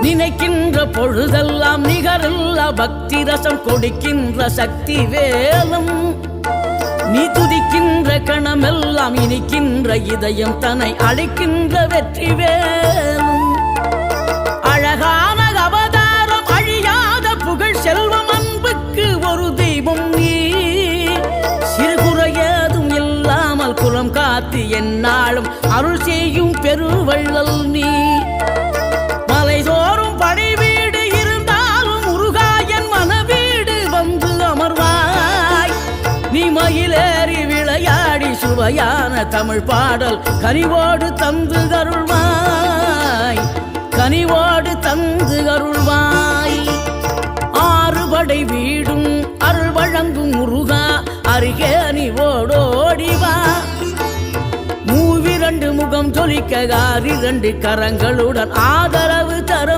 நினைக்கின்ற பொழுதெல்லாம் நிகரில்லா பக்தி ரசம் கொடுக்கின்ற சக்தி வேலும் நீ துதிக்கின்ற கணமெல்லாம் இனிக்கின்ற இதயம் தன்னை அழைக்கின்ற வெற்றி வேலும் அழகான அவதாரம் அழியாத புகழ் செல்வம் அன்புக்கு ஒரு தெய்வம் நீ சிறுகுறையதும் இல்லாமல் குலம் காத்து எந்நாளும் அருள் செய்யும் பெருவள்ளல் நீ மலைதோறும் படை வீடு இருந்தாலும் முருகாயன் மனவீடு வந்து அமர்வாய் நீ மயிலேறி விளையாடி சுவையான தமிழ் பாடல் கனிவோடு தந்து அருள்வாய் கனிவோடு தந்து அருள்வாய் ஆறுபடை வீடும் அருள் வழங்கும் முருகா அருகே நீ ஓடோடிவா மூவிரண்டு முகம் ஜொலிக்க 6 கரங்களுடன் ஆதரவு தரும்